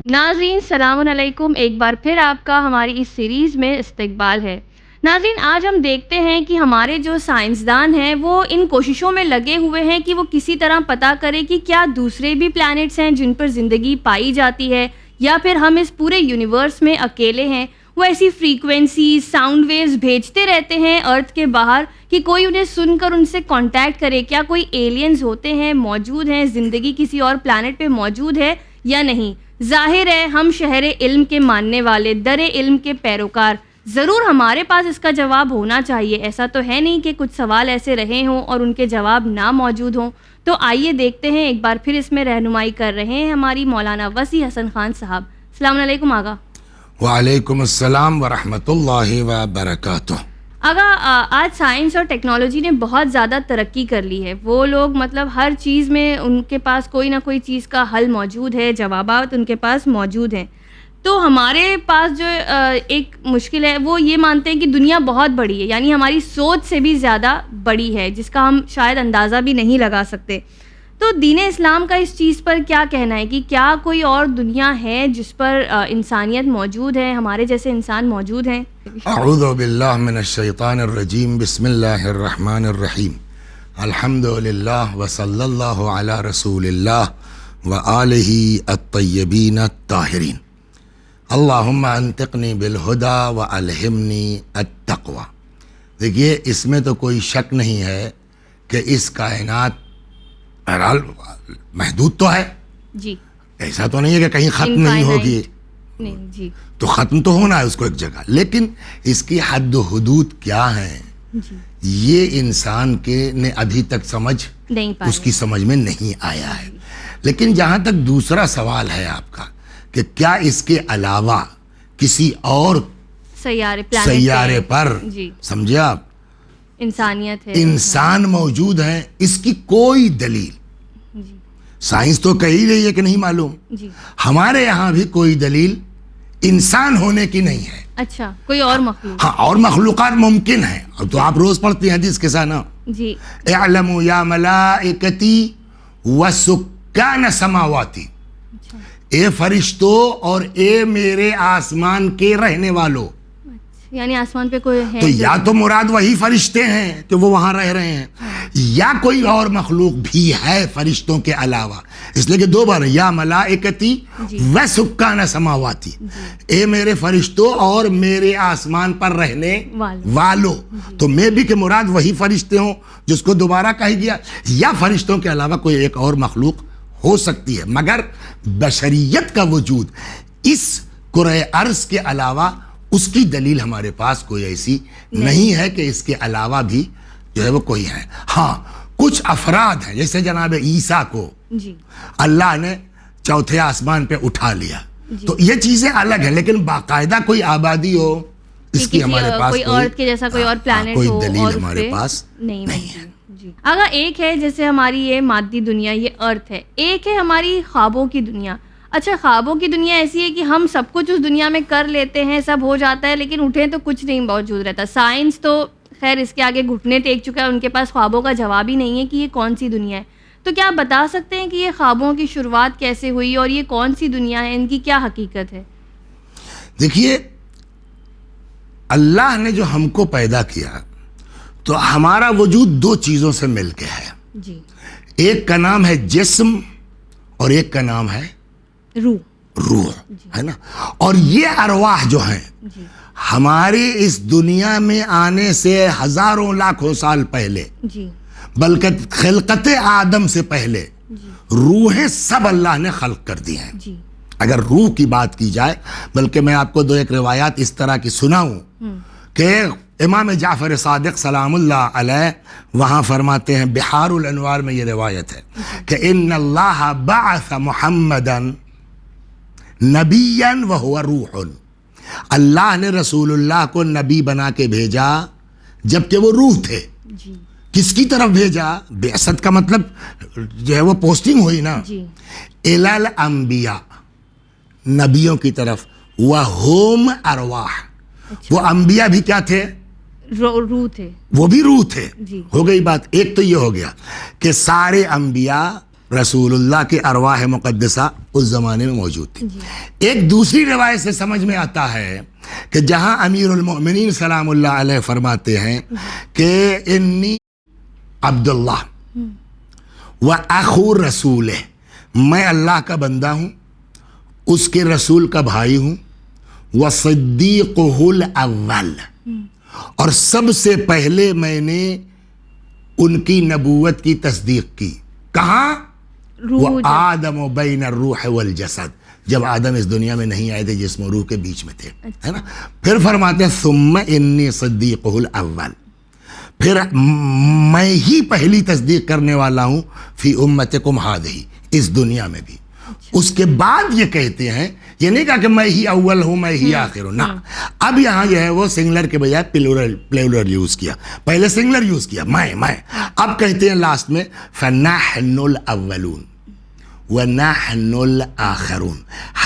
ناظرین السلام علیکم، ایک بار پھر آپ کا ہماری اس سیریز میں استقبال ہے۔ ناظرین، آج ہم دیکھتے ہیں کہ ہمارے جو سائنسدان ہیں وہ ان کوششوں میں لگے ہوئے ہیں کہ وہ کسی طرح پتہ کرے کہ کیا دوسرے بھی پلانٹس ہیں جن پر زندگی پائی جاتی ہے، یا پھر ہم اس پورے یونیورس میں اکیلے ہیں۔ وہ ایسی فریکوینسیز، ساؤنڈ ویوز بھیجتے رہتے ہیں ارتھ کے باہر کہ کوئی انہیں سن کر ان سے کانٹیکٹ کرے۔ کیا کوئی ایلینز ہوتے ہیں، موجود ہیں، زندگی کسی اور پلانٹ پہ موجود ہے یا نہیں؟ ظاہر ہے ہم شہر علم کے ماننے والے، در علم کے پیروکار، ضرور ہمارے پاس اس کا جواب ہونا چاہیے۔ ایسا تو ہے نہیں کہ کچھ سوال ایسے رہے ہوں اور ان کے جواب نہ موجود ہوں۔ تو آئیے دیکھتے ہیں، ایک بار پھر اس میں رہنمائی کر رہے ہیں ہماری مولانا وسیع حسن خان صاحب۔ السلام علیکم آغا۔ وعلیکم السلام ورحمۃ اللہ وبرکاتہ۔ آغا، آج سائنس اور ٹیکنالوجی نے بہت زیادہ ترقی کر لی ہے۔ وہ لوگ مطلب ہر چیز میں ان کے پاس کوئی نہ کوئی چیز کا حل موجود ہے، جوابات ان کے پاس موجود ہیں۔ تو ہمارے پاس جو ایک مشکل ہے وہ یہ مانتے ہیں کہ دنیا بہت بڑی ہے، یعنی ہماری سوچ سے بھی زیادہ بڑی ہے، جس کا ہم شاید اندازہ بھی نہیں لگا سکتے۔ تو دین اسلام کا اس چیز پر کیا کہنا ہے کہ کیا کوئی اور دنیا ہے جس پر انسانیت موجود ہے، ہمارے جیسے انسان موجود ہیں؟ اعوذ باللہ من الشیطان الرجیم، بسم اللہ الرحمن الرحیم، الحمد للہ وصلی اللہ علی رسول اللہ وآلہ الطیبین الطاہرین، اللہم انطقنی بالہدی والہمنی التقوی۔ دیکھیے، اس میں تو کوئی شک نہیں ہے کہ اس کائنات بہرحال محدود تو ہے جی، ایسا تو نہیں ہے کہ کہیں ختم نہیں ہوگی، نہیں جی، تو ختم تو ہونا ہے اس کو ایک جگہ، لیکن اس کی حد و حدود کیا ہیں جی، یہ انسان کے نے ابھی تک سمجھ نہیں پائے، اس کی سمجھ میں نہیں آیا ہے۔ لیکن جہاں تک دوسرا سوال ہے آپ کا کہ کیا اس کے علاوہ کسی اور سیارے پر، جی، سمجھے آپ، انسانیت ہے، انسان موجود ہیں، اس کی کوئی دلیل جی، سائنس تو کہہ ہی رہی ہے کہ نہیں معلوم، جی، ہمارے یہاں بھی کوئی دلیل انسان ہونے کی نہیں ہے۔ اچھا، کوئی اور مخلوق؟ ہاں، اور مخلوقات ممکن ہیں، اب تو آپ روز پڑھتی ہیں حدیث کے ساتھ نا، جی، اعلموا یا ملائکتی وسکان سماواتی، اچھا، اے فرشتوں اور اے میرے آسمان کے رہنے والوں، یعنی آسمان پہ کوئی ہے تو یا تو مراد وہی فرشتے ہیں کہ وہ وہاں رہ رہے ہیں، یا کوئی اور مخلوق بھی ہے فرشتوں کے علاوہ، اس لیے کہ دو بار یا ملائکتی وسکان سماواتی، اے میرے فرشتوں اور میرے آسمان پر رہنے والوں، تو میں بھی کہ مراد وہی فرشتے ہوں جس کو دوبارہ کہا گیا، یا فرشتوں کے علاوہ کوئی ایک اور مخلوق ہو سکتی ہے، مگر بشریت کا وجود اس کرۂ ارض کے علاوہ اس کی دلیل ہمارے پاس کوئی ایسی نہیں ہے کہ اس کے علاوہ بھی جو ہے وہ کوئی ہے۔ ہاں، کچھ افراد ہیں جیسے جناب عیسیٰ کو جی، اللہ نے چوتھے آسمان پہ اٹھا لیا، تو یہ چیزیں الگ ہیں، لیکن باقاعدہ کوئی آبادی ہو اس کی ہمارے پاس کوئی ارتھ کے جیسا کوئی اور پلانٹ کوئی ہو، دلیل ہمارے پاس نہیں ہے۔ جی، اگر ایک ہے جیسے ہماری یہ مادی دنیا، یہ ارتھ ہے، ایک ہے ہماری خوابوں کی دنیا۔ اچھا، خوابوں کی دنیا ایسی ہے کہ ہم سب کچھ اس دنیا میں کر لیتے ہیں، سب ہو جاتا ہے، لیکن اٹھیں تو کچھ نہیں موجود رہتا۔ سائنس تو خیر اس کے آگے گھٹنے ٹیک چکا ہے، ان کے پاس خوابوں کا جواب ہی نہیں ہے کہ یہ کون سی دنیا ہے۔ تو کیا آپ بتا سکتے ہیں کہ یہ خوابوں کی شروعات کیسے ہوئی اور یہ کون سی دنیا ہے، ان کی کیا حقیقت ہے؟ دیکھیے، اللہ نے جو ہم کو پیدا کیا تو ہمارا وجود دو چیزوں سے مل کے ہے، جی، ایک کا نام ہے جسم اور ایک کا نام ہے روح، ہے نا، اور یہ ارواح جو ہیں جی، ہماری اس دنیا میں آنے سے ہزاروں لاکھوں سال پہلے، جی، بلکہ خلقت آدم سے پہلے روحیں سب اللہ نے خلق کر دی ہیں۔ جی، اگر روح کی بات کی جائے، بلکہ میں آپ کو دو ایک روایات اس طرح کی سناؤں کہ امام جعفر صادق سلام اللہ علیہ وہاں فرماتے ہیں، بحار الانوار میں یہ روایت ہے کہ ان اللہ بعث محمدا نبیا وہو روح، اللہ نے رسول اللہ کو نبی بنا کے بھیجا جبکہ وہ روح تھے۔ جی، کس کی طرف بھیجا؟ بعثت کا مطلب جو ہے وہ پوسٹنگ ہوئی نا، جی، الی الانبیاء، نبیوں کی طرف، وہم ارواح، وہ انبیاء بھی کیا تھے؟ روح تھے، وہ بھی روح تھے۔ جی، ہو گئی بات، ایک تو یہ ہو گیا کہ سارے انبیاء رسول اللہ کی ارواح مقدسہ اس زمانے میں موجود تھی. ایک دوسری روایت سے سمجھ میں آتا ہے کہ جہاں امیر المؤمنین سلام اللہ علیہ فرماتے ہیں کہ انی عبداللہ و اخو رسول، میں اللہ کا بندہ ہوں، اس کے رسول کا بھائی ہوں، و صدیقہ الاول، اور سب سے پہلے میں نے ان کی نبوت کی تصدیق کی. کہاں؟ وہ آدم بین الروح والجسد، جب آدم اس دنیا میں نہیں آئے تھے، جسم و روح کے بیچ میں تھے، ہے نا. پھر فرماتے ہیں ثم انی صدیقہ الاول، پھر میں ہی پہلی تصدیق کرنے والا ہوں فی امتکم ہذہ، اس دنیا میں بھی. اس کے بعد یہ کہتے ہیں، یہ نہیں کہا کہ میں ہی اول ہوں میں ہی آخر ہوں، نہ. اب یہاں جو ہے وہ سنگلر کے بجائے پلورل یوز کیا، پہلے سنگلر یوز کیا میں. اب کہتے ہیں لاسٹ میں فنحن الاولون ونحن الاخرون،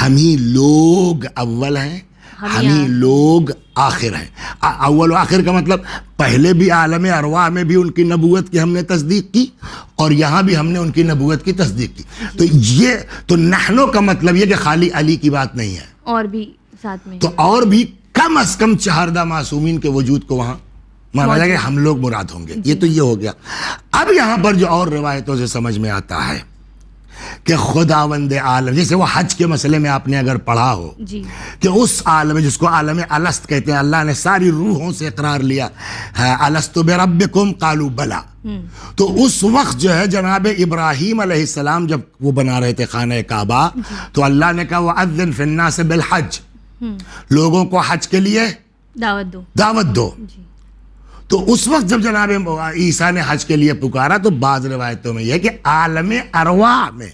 ہم ہی لوگ اول ہیں، ہم ہی لوگ آخر ہیں. اول و آخر کا مطلب پہلے بھی عالم ارواح میں بھی ان کی نبوت کی ہم نے تصدیق کی، اور یہاں بھی ہم نے ان کی نبوت کی تصدیق کی. تو یہ تو نحنو کا مطلب یہ کہ خالی علی کی بات نہیں ہے، اور بھی ساتھ میں، تو اور بھی کم از کم چہاردہ معصومین کے وجود کو وہاں مانا جائے کہ ہم لوگ مراد ہوں گے. یہ تو یہ ہو گیا. اب یہاں پر جو اور روایتوں سے سمجھ میں آتا ہے کہ خداوند عالم، جیسے وہ حج کے مسئلے میں آپ نے اگر پڑھا ہو کہ اس عالم جس کو عالم الست کہتے ہیں، اللہ نے ساری روحوں سے اقرار لیا الست بربکم قالوا بلا. تو اس وقت جو ہے جناب ابراہیم علیہ السلام جب وہ بنا رہے تھے خانہ کعبہ، تو اللہ نے کہا وَأَذِّن فِي النَّاسِ بِالْحَجِّ، لوگوں کو حج کے لیے دعوت دو. تو اس وقت جب جناب عیسیٰ نے حج کے لیے پکارا، تو بعض روایتوں میں یہ ہے کہ عالم ارواح میں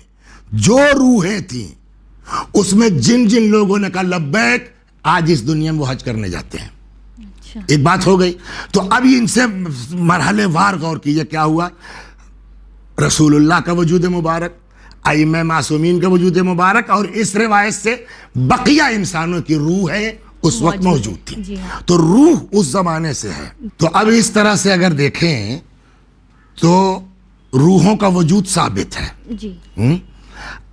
جو روحیں تھیں اس میں جن جن لوگوں نے کہا لبیک، آج اس دنیا میں وہ حج کرنے جاتے ہیں. ایک بات ہو گئی. تو اب ان سے مرحلے وار غور کیجئے کیا ہوا. رسول اللہ کا وجود مبارک، ائمہ معصومین کا وجود مبارک، اور اس روایت سے بقیہ انسانوں کی روحیں اس وقت موجود تھی. تو روح اس زمانے سے ہے. تو اب اس طرح سے اگر دیکھیں تو روحوں کا وجود ثابت ہے.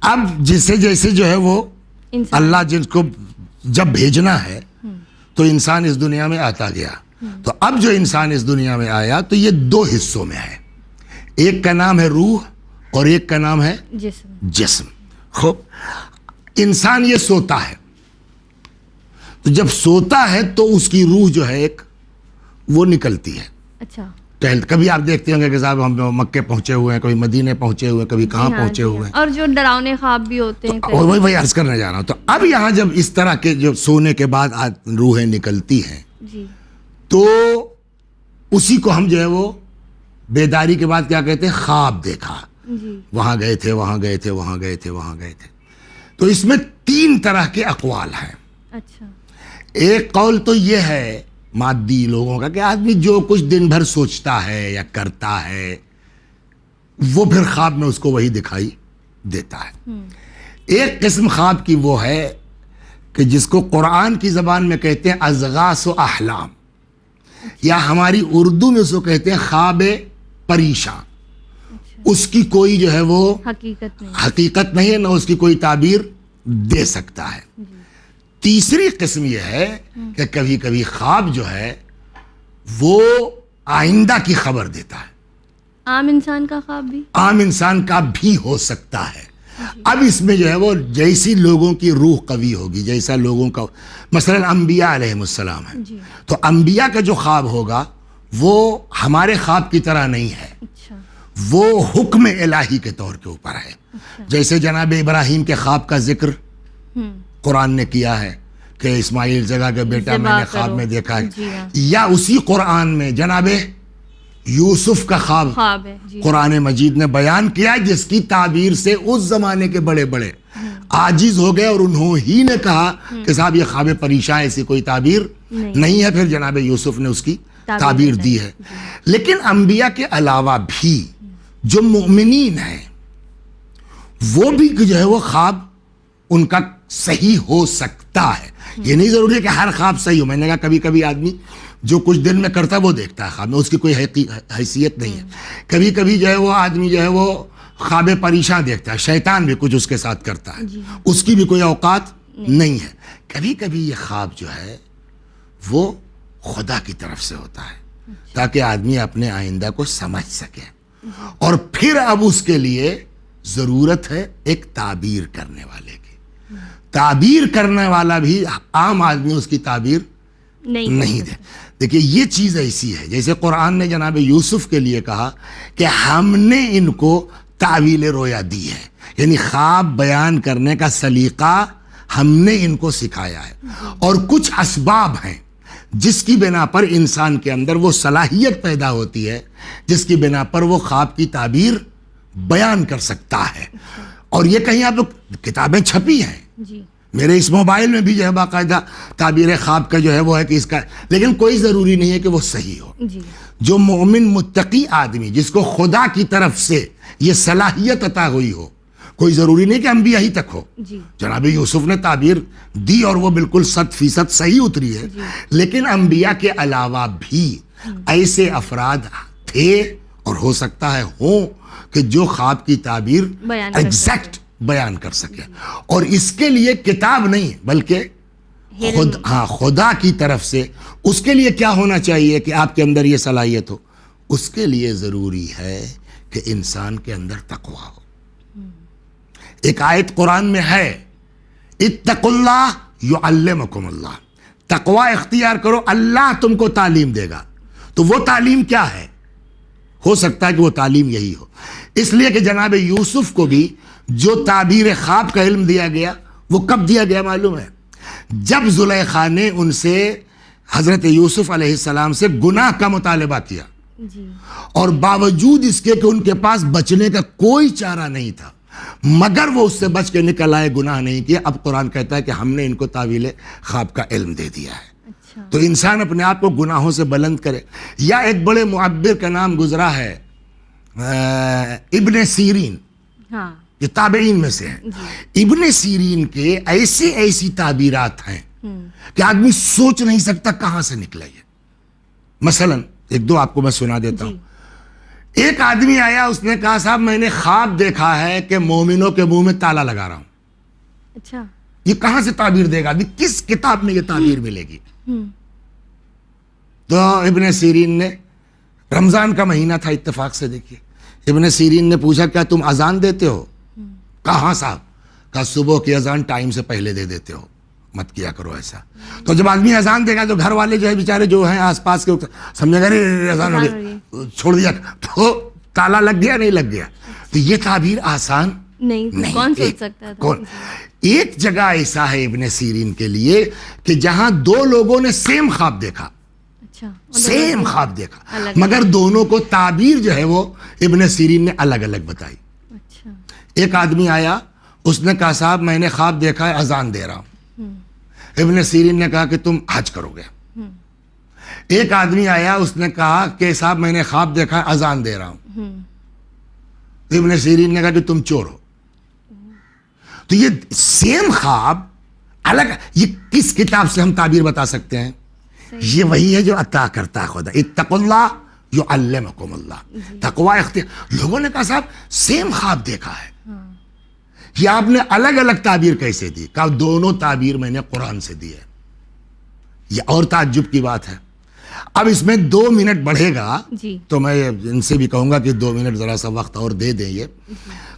اب جسے جیسے جو ہے وہ اللہ جن کو جب بھیجنا ہے تو انسان اس دنیا میں آتا گیا. تو اب جو انسان اس دنیا میں آیا تو یہ دو حصوں میں ہے، ایک کا نام ہے روح اور ایک کا نام ہے جسم. خوب، انسان یہ سوتا ہے، تو جب سوتا ہے تو اس کی روح جو ہے ایک وہ نکلتی ہے. اچھا، کبھی آپ دیکھتے ہوں گے کہ صاحب ہم مکے پہنچے ہوئے ہیں، کبھی مدینے پہنچے ہوئے ہیں، کبھی کہاں پہنچے ہوئے ہیں، اور جو ڈراؤنے خواب بھی ہوتے ہیں. وہی عرض کرنے جا رہا ہوں. تو اب یہاں جب اس طرح کے جو سونے کے بعد روحیں نکلتی ہیں تو اسی کو ہم جو ہے وہ بیداری کے بعد کیا کہتے ہیں، خواب دیکھا، وہاں گئے تھے وہاں گئے تھے وہاں گئے تھے وہاں گئے تھے. تو اس میں 3 طرح کے اقوال ہیں. اچھا، ایک قول تو یہ ہے مادی لوگوں کا کہ آدمی جو کچھ دن بھر سوچتا ہے یا کرتا ہے وہ پھر خواب میں اس کو وہی دکھائی دیتا ہے. ایک قسم خواب کی وہ ہے کہ جس کو قرآن کی زبان میں کہتے ہیں اضغاث و احلام، یا ہماری اردو میں اس کو کہتے ہیں خواب پریشان. اس کی کوئی جو ہے وہ حقیقت نہیں ہے، نہ اس کی کوئی تعبیر دے سکتا ہے. تیسری قسم یہ ہے کہ کبھی کبھی خواب جو ہے وہ آئندہ کی خبر دیتا ہے. عام انسان کا خواب بھی، عام انسان کا بھی ہو سکتا ہے. اب اس میں جو ہے وہ جیسی لوگوں کی روح قوی ہوگی، جیسا لوگوں کا، مثلا انبیاء علیہ السلام ہے، تو انبیاء کا جو خواب ہوگا وہ ہمارے خواب کی طرح نہیں ہے، وہ حکم الہی کے طور کے اوپر ہے. جیسے جناب ابراہیم کے خواب کا ذکر قرآن نے کیا ہے کہ اسماعیل جگہ کے بیٹا میں نے خواب میں دیکھا ہے، یا اسی قرآن میں جناب یوسف کا خواب قرآن مجید نے بیان کیا، جس کی تعبیر سے اس زمانے کے بڑے بڑے عاجز ہو گئے، اور انہوں ہی نے کہا کہ صاحب یہ خواب پریشان ایسی کوئی تعبیر نہیں ہے. پھر جناب یوسف نے اس کی تعبیر دی ہے. لیکن انبیاء کے علاوہ بھی جو مومنین ہیں وہ بھی جو ہے وہ خواب ان کا صحیح ہو سکتا ہے. یہ نہیں ضروری ہے کہ ہر خواب صحیح ہو. میں نے کہا کبھی کبھی آدمی جو کچھ دن میں کرتا ہے وہ دیکھتا ہے خواب میں، اس کی کوئی حیثیت نہیں ہے. کبھی کبھی جو ہے وہ آدمی جو ہے وہ خواب پریشان دیکھتا ہے, شیطان بھی کچھ اس کے ساتھ کرتا ہے, اس کی بھی کوئی اوقات نہیں ہے. کبھی کبھی یہ خواب جو ہے وہ خدا کی طرف سے ہوتا ہے تاکہ آدمی اپنے آئندہ کو سمجھ سکے, اور پھر اب اس کے لیے ضرورت ہے ایک تعبیر کرنے والے کی. تعبیر کرنے والا بھی عام آدمی اس کی تعبیر نہیں دے. دیکھیے یہ چیز ایسی ہے جیسے قرآن نے جناب یوسف کے لیے کہا کہ ہم نے ان کو تعویل رویا دی ہے, یعنی خواب بیان کرنے کا سلیقہ ہم نے ان کو سکھایا ہے, اور کچھ اسباب ہیں جس کی بنا پر انسان کے اندر وہ صلاحیت پیدا ہوتی ہے جس کی بنا پر وہ خواب کی تعبیر بیان کر سکتا ہے. اور یہ کہیں آپ لوگ کتابیں چھپی ہیں, میرے اس موبائل میں بھی جو ہے باقاعدہ تعبیر خواب کا جو ہے وہ ہے کہ اس کا, لیکن کوئی ضروری نہیں ہے کہ وہ صحیح ہو. جو مومن متقی آدمی جس کو خدا کی طرف سے یہ صلاحیت عطا ہوئی ہو, کوئی ضروری نہیں کہ انبیاء ہی تک ہو. جناب یوسف نے تعبیر دی اور وہ بالکل 100% صحیح اتری ہے, لیکن انبیاء کے علاوہ بھی ایسے افراد تھے اور ہو سکتا ہے ہوں کہ جو خواب کی تعبیر ایگزیکٹ بیان کر سکے, اور اس کے لیے کتاب نہیں بلکہ خدا کی طرف سے. اس کے لیے کیا ہونا چاہیے کہ آپ کے اندر یہ صلاحیت ہو؟ اس کے لیے ضروری ہے کہ انسان کے اندر تقوی ہو. ایک آیت قرآن میں ہے, اتقوا اللہ یعلمکم اللہ, تقوی اختیار کرو اللہ تم کو تعلیم دے گا. تو وہ تعلیم کیا ہے؟ ہو سکتا ہے کہ وہ تعلیم یہی ہو. اس لیے کہ جناب یوسف کو بھی جو تعبیر خواب کا علم دیا گیا وہ کب دیا گیا معلوم ہے؟ جب زلیخا نے ان سے حضرت یوسف علیہ السلام سے گناہ کا مطالبہ کیا, اور باوجود اس کے کہ ان کے پاس بچنے کا کوئی چارہ نہیں تھا, مگر وہ اس سے بچ کے نکل آئے, گناہ نہیں کیا. اب قرآن کہتا ہے کہ ہم نے ان کو تعویل خواب کا علم دے دیا ہے. تو انسان اپنے آپ کو گناہوں سے بلند کرے. یا ایک بڑے معبر کا نام گزرا ہے ابن سیرین, یہ تابعین میں سے ہیں. ابن سیرین کے ایسی تعبیرات ہیں کہ آدمی سوچ نہیں سکتا کہاں سے نکلا یہ. مثلا ایک دو آپ کو میں سنا دیتا ہوں. ایک آدمی آیا, اس نے کہا صاحب میں نے خواب دیکھا ہے کہ مومنوں کے منہ میں تالا لگا رہا ہوں. اچھا, یہ کہاں سے تعبیر دے گا؟ کس کتاب میں یہ تعبیر ملے گی؟ تو ابن سیرین نے, رمضان کا مہینہ تھا اتفاق سے, دیکھیے ابن سیرین نے پوچھا کیا تم اذان دیتے ہو؟ کہاں صاحب؟ کہا صبح کی اذان ٹائم سے پہلے دے دیتے ہو, مت کیا کرو ایسا. تو جب آدمی اذان دے گا تو گھر والے جو ہے بیچارے جو ہیں آس پاس کے سمجھے گا اذان ہو گئی, چھوڑ دیا, تو تالا لگ گیا نہیں لگ گیا. تو یہ تعبیر آسان نہیں, کون سوچ سکتا تھا؟ کون؟ ایک جگہ ایسا ہے ابن سیرین کے لیے کہ جہاں دو لوگوں نے سیم خواب دیکھا, سیم خواب دیکھا, مگر دونوں کو تعبیر جو ہے وہ ابن سیرین نے الگ الگ بتائی. ایک آدمی آیا, اس نے کہا صاحب میں نے خواب دیکھا ہے اذان دے رہا ہوں. ابن سیرین نے کہا کہ تم حج کرو گے. ایک آدمی آیا, اس نے کہا کہ صاحب میں نے خواب دیکھا ہے اذان دے رہا ہوں. ابن سیرین نے کہا کہ تم چور ہو. تو یہ سیم خواب الگ, یہ کس کتاب سے ہم تعبیر بتا سکتے ہیں؟ یہ وہی ہے جو عطا کرتا ہے خدا. اتقوا اللہ یعلمکم اللہ, تقوی اختیار. لوگوں نے کہا صاحب سیم خواب دیکھا ہے, یہ آپ نے الگ الگ تعبیر کیسے دی؟ کہا دونوں تعبیر میں نے قرآن سے دی ہے. یہ اور تعجب کی بات ہے. اب اس میں 2 منٹ بڑھے گا تو میں ان سے بھی کہوں گا کہ 2 منٹ ذرا سا وقت اور دے دیں یہ.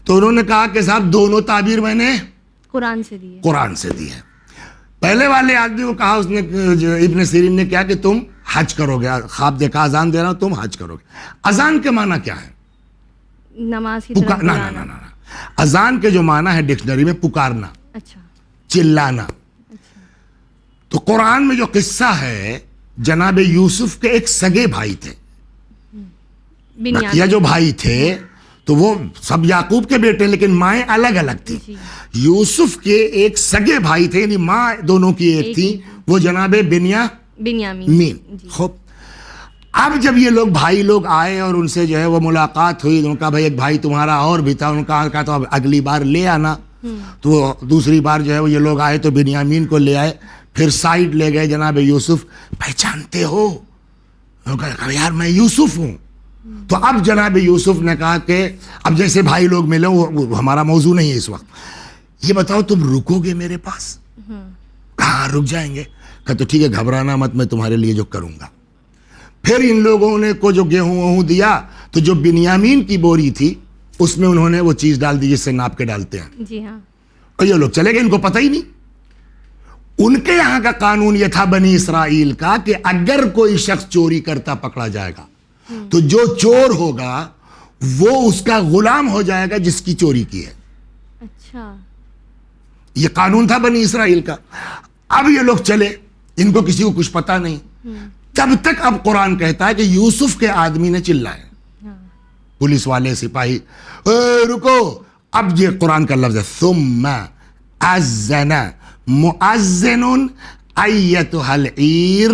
تو انہوں نے کہا کہ صاحب دونوں تعبیر میں نے قرآن سے دی ہے. پہلے والے آدمی کو کہا, اس نے ابن سیرین نے کیا کہ تم حج کرو گے, خواب دیکھا اذان دے رہا ہوں تم حج کرو گے. اذان کے معنی کیا ہے؟ نماز کی طرف بلانا. اذان کے جو معنی ہے ڈکشنری میں پکارنا, چلانا. تو قرآن میں جو قصہ ہے, جناب یوسف کے ایک سگے بھائی تھے, بقیہ جو بھائی تھے تو وہ سب یعقوب کے بیٹے, لیکن مائیں الگ الگ تھی. یوسف کے ایک سگے بھائی تھے, یعنی ماں دونوں کی ایک تھی, وہ جناب بنیامین. خوب, اب جب یہ لوگ بھائی لوگ آئے اور ان سے جو ہے وہ ملاقات ہوئی, انہوں نے کہا بھائی ایک بھائی تمہارا اور بھی تھا. انہوں نے کہا تو اب اگلی بار لے آنا. تو دوسری بار جو ہے وہ یہ لوگ آئے تو بنیامین کو لے آئے. پھر سائڈ لے گئے جناب یوسف, پہچانتے ہو؟ انہوں نے کہا یار میں یوسف ہوں. تو اب جناب یوسف نے کہا کہ اب جیسے بھائی لوگ ملے, وہ ہمارا موضوع نہیں ہے اس وقت, یہ بتاؤ تم رکو گے میرے پاس؟ کہاں رک جائیں گے. کہا تو ٹھیک ہے, گھبرانا مت, میں تمہارے لیے جو کروں گا. پھر ان لوگوں نے کو جو گیہوں دیا, تو جو بنیامین کی بوری تھی اس میں انہوں نے وہ چیز ڈال دی جس سے ناپ کے ڈالتے ہیں. جی ہاں. اور یہ لوگ چلے گئے, ان کو پتہ ہی نہیں. ان کے یہاں کا قانون یہ تھا بنی اسرائیل کا کہ اگر کوئی شخص چوری کرتا پکڑا جائے گا تو جو چور ہوگا وہ اس کا غلام ہو جائے گا جس کی چوری کی ہے. اچھا, یہ قانون تھا بنی اسرائیل کا. اب یہ لوگ چلے, ان کو کسی کو کچھ پتا نہیں. تب تک اب قرآن کہتا ہے کہ یوسف کے آدمی نے چلائے, پولیس والے سپاہی, رکو. اب یہ قرآن کا لفظ ہے ثم اذن مؤذن ایتها العیر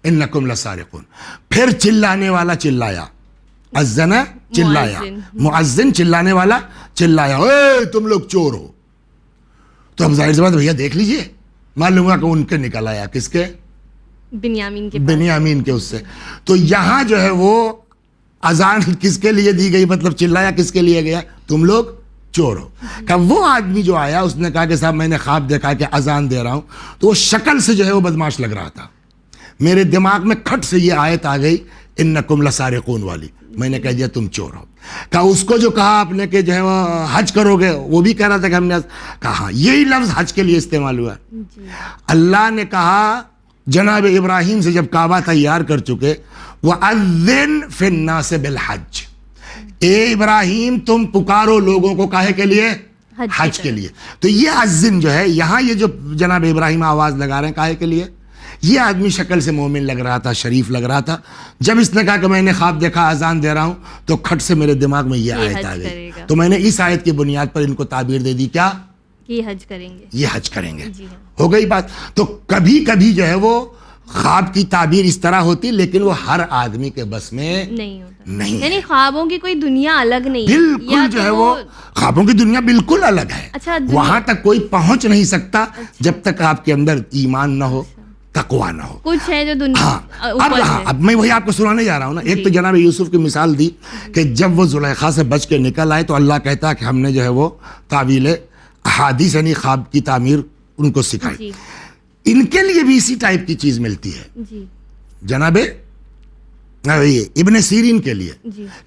انکم لسارقون. پھر چلانے والا چلایا, اذن چلایا, مؤذن چلانے والا چلایا, اے تم لوگ چور ہو. تو اب ظاہر سی بات, بھیا دیکھ لیجئے, معلوم ہوا کہ ان کے نکل آیا. کس کے؟ بنیامین کے اس سے. تو یہاں جو ہے وہ اذان کس کے لیے دی گئی, مطلب چلایا کس کے لیے گیا, تم لوگ چور ہو. کہ وہ آدمی جو آیا اس نے کہا کہ صاحب میں نے خواب دیکھا کہ اذان دے رہا ہوں, تو وہ شکل سے جو ہے وہ بدماش لگ رہا تھا. میرے دماغ میں کھٹ سے یہ آیت آ گئی انکم لسارقون والی. میں نے کہہ دیا تم چور ہو. کہا اس کو جو کہا آپ نے کہ جو ہے وہ حج کرو گے, وہ بھی کہہ رہا تھا کہ ہم نے کہا یہی لفظ حج کے لیے استعمال ہوا. اللہ نے کہا جناب ابراہیم سے جب کعبہ تیار کر چکے, وَأَذِّن فِي النَّاسِ بِالْحَجِّ, اے ابراہیم تم پکارو لوگوں کو کاہے کے لیے؟ حج کے لیے. تو یہ اذن جو ہے یہاں, یہ جو جناب ابراہیم آواز لگا رہے ہیں کاہے کے لیے, یہ آدمی شکل سے مومن لگ رہا تھا, شریف لگ رہا تھا. جب اس نے کہا کہ میں نے خواب دیکھا اذان دے رہا ہوں, تو کھٹ سے میرے دماغ میں یہ آیت آ گئی. تو میں نے اس آیت کی بنیاد پر ان کو تعبیر دے دی, کیا یہ حج کریں گے, یہ حج کریں گے. ہو گئی بات. تو کبھی کبھی جو ہے وہ خواب کی تعبیر اس طرح ہوتی, لیکن وہ ہر آدمی کے بس میں نہیں ہوتا. یعنی خوابوں کی کوئی دنیا الگ نہیں, بالکل جو ہے وہ خوابوں کی دنیا بالکل الگ ہے. وہاں تک کوئی پہنچ نہیں سکتا جب تک آپ کے اندر ایمان نہ ہو, تقویٰ نہ ہو. کچھ ہے جو دنیا اب میں وہی آپ کو سنانے جا رہا ہوں نا. ایک تو جناب یوسف کی مثال دی کہ جب وہ زلیخا سے بچ کے نکل آئے تو اللہ کہتا ہے کہ ہم نے جو ہے وہ تعویل احادیث یعنی خواب کی تعمیر ان کو سکھائی. ان کے لیے بھی اسی ٹائپ کی چیز ملتی ہے جناب ابن سیرین کے لیے,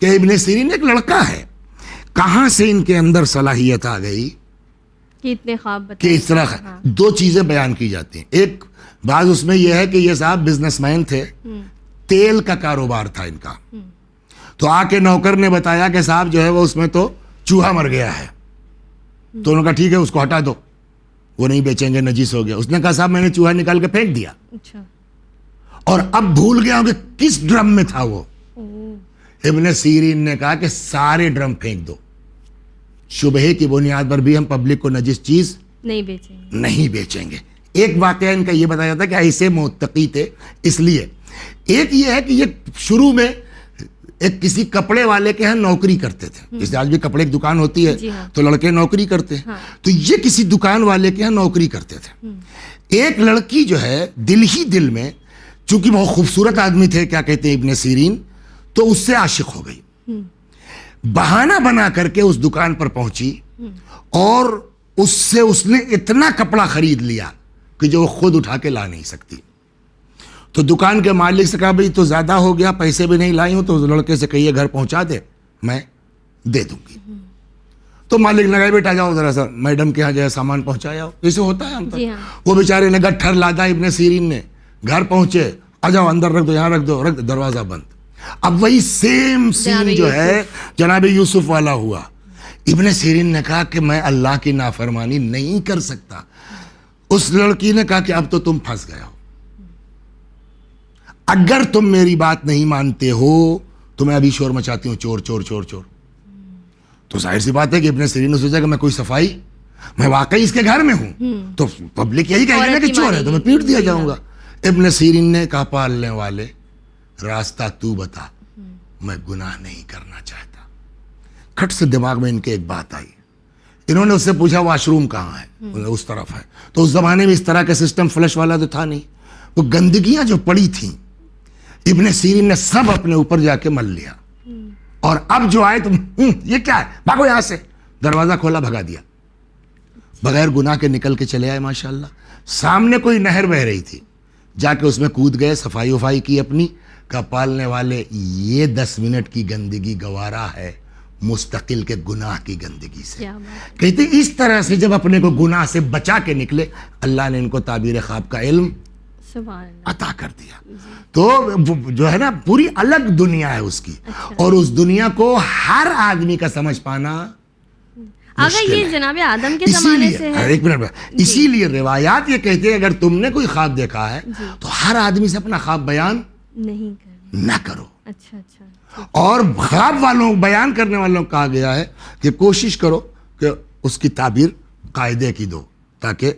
کہ ابن سیرین ایک لڑکا ہے. کہاں سے ان کے اندر صلاحیت آ گئی کہ اتنے خواب کہ اس طرح دو چیزیں بیان کی جاتی ہیں. ایک بعض اس میں یہ ہے کہ یہ صاحب بزنس مین تھے, تیل کا کاروبار تھا ان کا. تو آ کے نوکر نے بتایا کہ صاحب جو ہے وہ اس میں تو چوہا مر گیا ہے. تو انہوں نے کہا ٹھیک ہے اس کو ہٹا دو, وہ نہیں بیچیں گے, نجیس ہو گیا. اس نے کہا صاحب میں نے چوہا نکال کے پھینک دیا, اور اب بھول گیا ہوں کہ کس ڈرم میں تھا وہ. ابن سیرین نے کہا کہ سارے ڈرم پھینک دو, شبہے کی بنیاد پر بھی ہم پبلک کو نجس چیز نہیں بیچیں گے. ایک واقعہ ان کا یہ بتایا جاتا ہے کہ ایسے متقی تھے اس لیے. ایک یہ ہے کہ یہ شروع میں ایک کسی کپڑے والے کے ہاں نوکری کرتے تھے. جیسے آج بھی کپڑے کی دکان ہوتی ہے تو لڑکے نوکری کرتے ہیں, تو یہ کسی دکان والے کے ہاں نوکری کرتے تھے. ایک لڑکی جو ہے دل ہی دل میں, چونکہ بہت خوبصورت آدمی تھے کیا کہتے ہیں ابن سیرین, تو اس سے عاشق ہو گئی. بہانہ بنا کر کے اس دکان پر پہنچی اور اس سے اس نے اتنا کپڑا خرید لیا کہ جو وہ خود اٹھا کے لا نہیں سکتی. تو دکان کے مالک سے کہا بھئی تو زیادہ ہو گیا, پیسے بھی نہیں لائی ہوں, تو لڑکے سے کہیے گھر پہنچا دے, میں دے دوں گی. تو مالک نے کہا بیٹا جاؤ ذرا سا میڈم کے ہاں جو ہے سامان پہنچایا, جیسے ہوتا ہے ہم تک. وہ بیچارے نے گٹھر لادا ابن سیرین نے, گھر پہنچے, آ جاؤ اندر رکھ دو, یہاں رکھ دو, دروازہ بند. اب وہی سیم سین جو ہے جناب یوسف والا ہوا. ابن سیرین نے کہا کہ میں اللہ کی نافرمانی نہیں کر سکتا. اس لڑکی نے کہا کہ اب تو تم پھنس گئے ہو, اگر تم میری بات نہیں مانتے ہو تو میں ابھی شور مچاتی ہوں, چور چور چور چور. تو ظاہر سی بات ہے کہ ابن سیرین نے سوچا کہ میں کوئی صفائی, میں واقعی اس کے گھر میں ہوں, تو پبلک یہی کہے گا کہ چور ہے تو میں پیٹ دیا جاؤں گا. ابن سیرین نے کہا پالنے والے راستہ تو بتا, میں گناہ نہیں کرنا چاہتا. کھٹ سے دماغ میں ان کے ایک بات آئی. انہوں نے اس سے پوچھا واش روم کہاں ہے, اس طرف ہے. تو اس زمانے میں اس طرح کا سسٹم فلش والا تو تھا نہیں. وہ گندگیاں جو پڑی تھیں ابن سیرین نے سب اپنے اوپر جا کے مل لیا, اور اب جو آئے تم یہ کیا ہے, بھاگو یہاں سے, دروازہ کھولا بھگا دیا, بغیر گناہ کے نکل کے چلے آئے. ماشاءاللہ سامنے کوئی نہر بہ رہی تھی, جا کے اس میں کود گئے, صفائی وفائی کی اپنی, کا پالنے والے یہ 10 منٹ کی گندگی گوارا ہے مستقل کے گناہ کی گندگی سے. کہتے اس طرح سے جب اپنے کو گناہ سے بچا کے نکلے, اللہ نے ان کو تعبیر خواب کا علم عطا کر دیا. تو جو ہے نا پوری الگ دنیا ہے اس کی, اور اس دنیا کو ہر آدمی کا سمجھ پانا اگر یہ جناب آدم کے زمانے سے ہے. ایک منٹ, اسی لیے روایات یہ کہتے ہیں اگر تم نے کوئی خواب دیکھا ہے تو ہر آدمی سے اپنا خواب بیان نہ کرو. اچھا اچھا. اور خواب والوں بیان کرنے والوں کو کہا گیا ہے کہ کوشش کرو کہ اس کی تعبیر قاعدے کی دو, تاکہ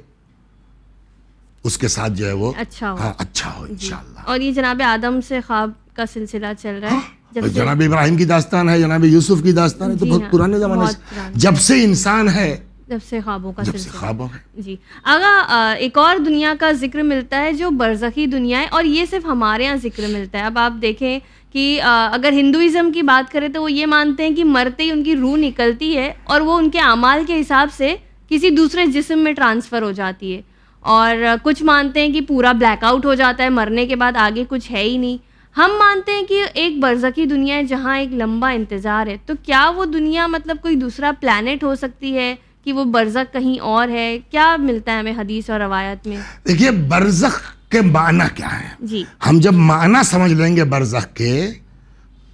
اس کے ساتھ جو ہے وہ اچھا ہو انشاءاللہ. اور یہ جناب آدم سے خواب کا سلسلہ چل رہا ہے, جناب ابراہیم کی داستان ہے, جناب یوسف کی داستان ہے, تو بہت پرانے زمانے سے, جب سے انسان ہے, جب سے خوابوں کا خوابوں ہے. جی آغا, ایک اور دنیا کا ذکر ملتا ہے جو برزخی دنیا ہے, اور یہ صرف ہمارے ہاں ذکر ملتا ہے. اب آپ دیکھیں کہ اگر ہندوازم کی بات کریں تو وہ یہ مانتے ہیں کہ مرتے ہی ان کی روح نکلتی ہے اور وہ ان کے اعمال کے حساب سے کسی دوسرے جسم میں ٹرانسفر ہو جاتی ہے, اور کچھ مانتے ہیں کہ پورا بلیک آؤٹ ہو جاتا ہے, مرنے کے بعد آگے کچھ ہے ہی نہیں. ہم مانتے ہیں کہ ایک برزخی دنیا ہے جہاں ایک لمبا انتظار ہے. تو کیا وہ دنیا مطلب کوئی دوسرا پلانٹ ہو سکتی ہے کہ وہ برزخ کہیں اور ہے؟ کیا ملتا ہے ہمیں حدیث اور روایت میں؟ دیکھیے برزخ کے معنی کیا ہے, جی ہم جب معنی سمجھ لیں گے برزخ کے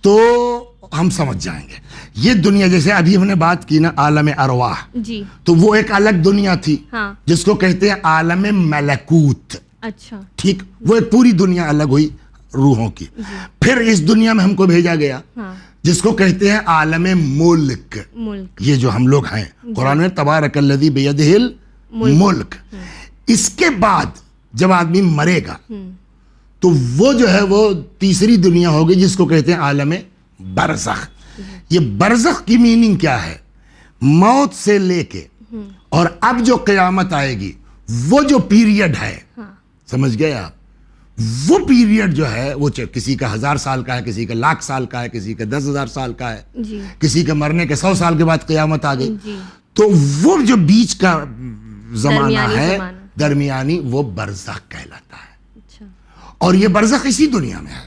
تو ہم سمجھ جائیں گے. یہ دنیا جیسے ابھی ہم نے بات کی نا عالم ارواح, جی تو وہ ایک الگ دنیا تھی جس کو کہتے ہیں عالم ملکوت. اچھا ٹھیک, وہ ایک پوری دنیا الگ ہوئی روحوں کی. پھر اس دنیا میں ہم کو بھیجا گیا جس کو کہتے ہیں عالم ملک. یہ جو ہم لوگ ہیں, قرآن میں تبارک الذی بیدہ الملک. اس کے بعد جب آدمی مرے گا تو وہ جو ہے وہ تیسری دنیا ہوگی جس کو کہتے ہیں عالم برزخ. یہ برزخ کی میننگ کیا ہے؟ موت سے لے کے اور اب جو قیامت آئے گی وہ جو پیریڈ ہے, سمجھ گئے آپ, وہ پیریڈ جو ہے وہ کسی کا 1000 سال کا ہے, کسی کا 1,00,000 سال کا ہے, کسی کا 10,000 سال کا ہے, کسی کے مرنے کے 100 سال کے بعد قیامت آ گئی. تو وہ جو بیچ کا زمانہ ہے درمیانی, وہ برزخ کہلاتا ہے. اور یہ برزخ اسی دنیا میں ہے.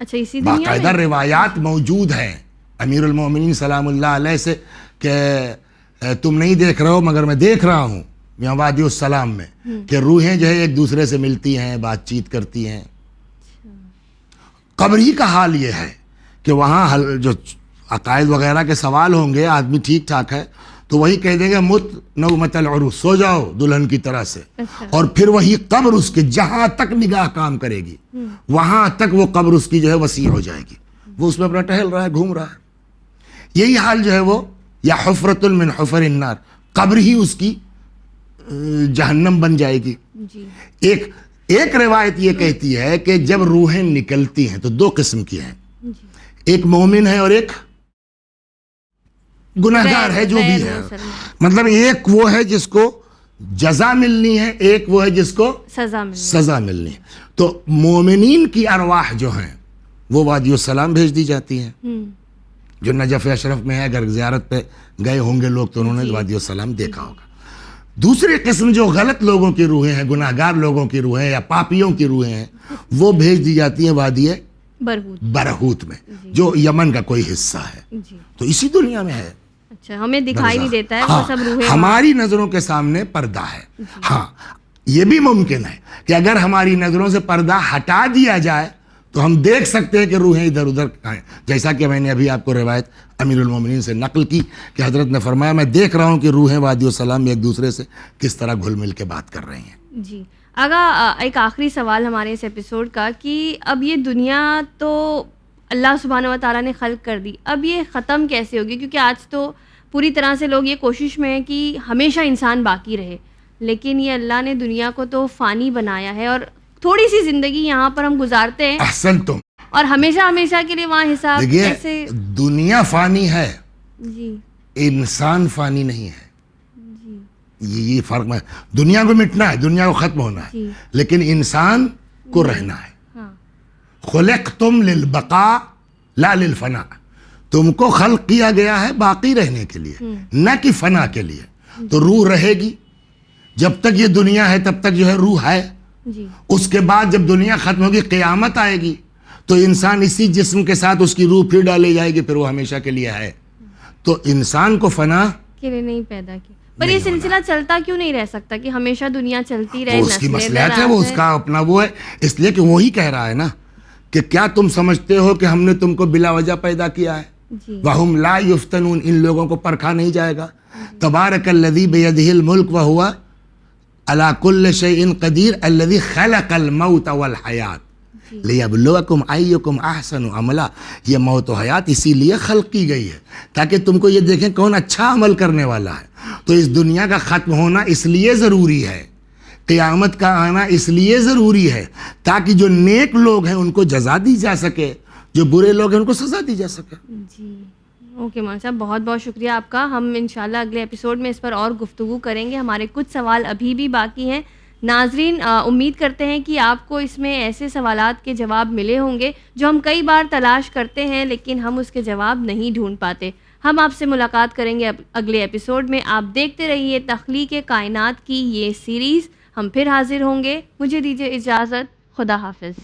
اچھا, اسی دنیا باقاعدہ روایات موجود ہیں امیر المومنین سلام اللہ علیہ سے کہ تم نہیں دیکھ رہے ہو مگر میں دیکھ رہا ہوں یہاں وادی السلام میں کہ روحیں جو ہے ایک دوسرے سے ملتی ہیں, بات چیت کرتی ہیں. قبری کا حال یہ ہے کہ وہاں جو عقائد وغیرہ کے سوال ہوں گے, آدمی ٹھیک ٹھاک ہے تو وہی کہہ دیں گے مت نومت العروس, سو جاؤ دلہن کی طرح سے. اور پھر وہی قبر اس کے جہاں تک نگاہ کام کرے گی وہاں تک وہ قبر اس کی جو ہے وسیع ہو جائے گی. وہ اس میں اپنا ٹہل رہا ہے, گھوم رہا ہے. یہی حال جو ہے وہ یا حفرۃ من حفر النار, قبر ہی اس کی جہنم بن جائے گی. ایک روایت یہ کہتی ہے کہ جب روحیں نکلتی ہیں تو 2 قسم کی ہیں, ایک مومن ہے اور ایک گناہگار ہے, جو بھی ہے. مطلب ایک وہ ہے جس کو جزا ملنی ہے, ایک وہ ہے جس کو سزا ملنی ہے. تو مومنین کی ارواح جو ہیں وہ وادی السلام بھیج دی جاتی ہیں, جو نجف اشرف میں ہے. اگر زیارت پہ گئے ہوں گے لوگ تو انہوں نے وادی السلام دیکھا ہوگا. دوسری قسم جو غلط لوگوں کی روحیں ہیں, گناہگار لوگوں کی روحیں یا پاپیوں کی روحیں ہیں, وہ بھیج دی جاتی ہیں وادی برہوت میں, جو یمن کا کوئی حصہ ہے. تو اسی دنیا میں ہے. اچھا, ہمیں دکھائی نہیں دیتا ہے وہ سب روحیں, ہماری نظروں کے سامنے پردہ ہے. ہاں یہ بھی ممکن ہے کہ اگر ہماری نظروں سے پردہ ہٹا دیا جائے تو ہم دیکھ سکتے ہیں کہ روحیں ادھر ادھر ہیں. جیسا کہ میں نے ابھی آپ کو روایت امیر المومنین سے نقل کی کہ حضرت نے فرمایا میں دیکھ رہا ہوں کہ روحیں وادی السلام میں ایک دوسرے سے کس طرح گھل مل کے بات کر رہی ہیں. جی آگا, ایک آخری سوال ہمارے اس ایپیسوڈ کا کہ اب یہ دنیا تو اللہ سبحانہ و تعالیٰ نے خلق کر دی, اب یہ ختم کیسے ہوگی؟ کیونکہ آج تو پوری طرح سے لوگ یہ کوشش میں ہیں کہ ہمیشہ انسان باقی رہے, لیکن یہ اللہ نے دنیا کو تو فانی بنایا ہے اور تھوڑی سی زندگی یہاں پر ہم گزارتے ہیں. احسن تم. اور ہمیشہ کے لیے وہاں حساب کیسے؟ دنیا فانی ہے, جی انسان فانی نہیں ہے. یہ فرق ہے. دنیا کو مٹنا ہے, دنیا کو ختم ہونا ہے, لیکن انسان کو رہنا ہے. خلقتم للبقاء لا للفنا، تم کو خلق کیا گیا ہے باقی رہنے کے لیے نہ کہ فنا کے لیے. تو روح رہے گی جب تک یہ دنیا ہے تب تک جو ہے روح ہے. جی اس کے بعد جب دنیا ختم ہوگی قیامت آئے گی تو انسان اسی جسم کے ساتھ اس کی روح پھر ڈالے جائے گی، پھر وہ ہمیشہ کے لیے ہے. تو انسان کو فنا کے لیے نہیں پیدا کیا. پر یہ سلسلہ چلتا کیوں نہیں رہ سکتا کہ ہمیشہ دنیا چلتی رہے؟ وہ اس کی نسلیں مصلحت ہے، وہ دراز اس کا اپنا وہ ہے. اس لیے کہ وہی کہہ رہا ہے نا کہ کیا تم سمجھتے ہو کہ ہم نے تم کو بلا وجہ پیدا کیا ہے؟ جی وَهُمْ لَا يُفْتَنُونَ، ان لوگوں کو پرکھا نہیں جائے گا. تبارک الذی بیدہ الملک وہو علی کل شیء قدیر الذی خلق الموت والحیات لیبلوکم ایکم احسن عملا. یہ موت و حیات اسی لیے خلق کی گئی ہے تاکہ تم کو یہ دیکھیں کون اچھا عمل کرنے والا ہے. تو اس دنیا کا ختم ہونا اس لیے ضروری ہے، قیامت کا آنا اس لیے ضروری ہے تاکہ جو نیک لوگ ہیں ان کو جزا دی جا سکے، جو برے لوگ ہیں ان کو سزا دی جا سکے. جی اوکے مولانا صاحب، بہت بہت شکریہ آپ کا. ہم انشاءاللہ اگلے ایپیسوڈ میں اس پر اور گفتگو کریں گے. ہمارے کچھ سوال ابھی بھی باقی ہیں. ناظرین امید کرتے ہیں کہ آپ کو اس میں ایسے سوالات کے جواب ملے ہوں گے جو ہم کئی بار تلاش کرتے ہیں لیکن ہم اس کے جواب نہیں ڈھونڈ پاتے. ہم آپ سے ملاقات کریں گے اگلے ایپیسوڈ میں. آپ دیکھتے رہیے تخلیق کائنات کی یہ سیریز. ہم پھر حاضر ہوں گے. مجھے دیجیے اجازت. خدا حافظ.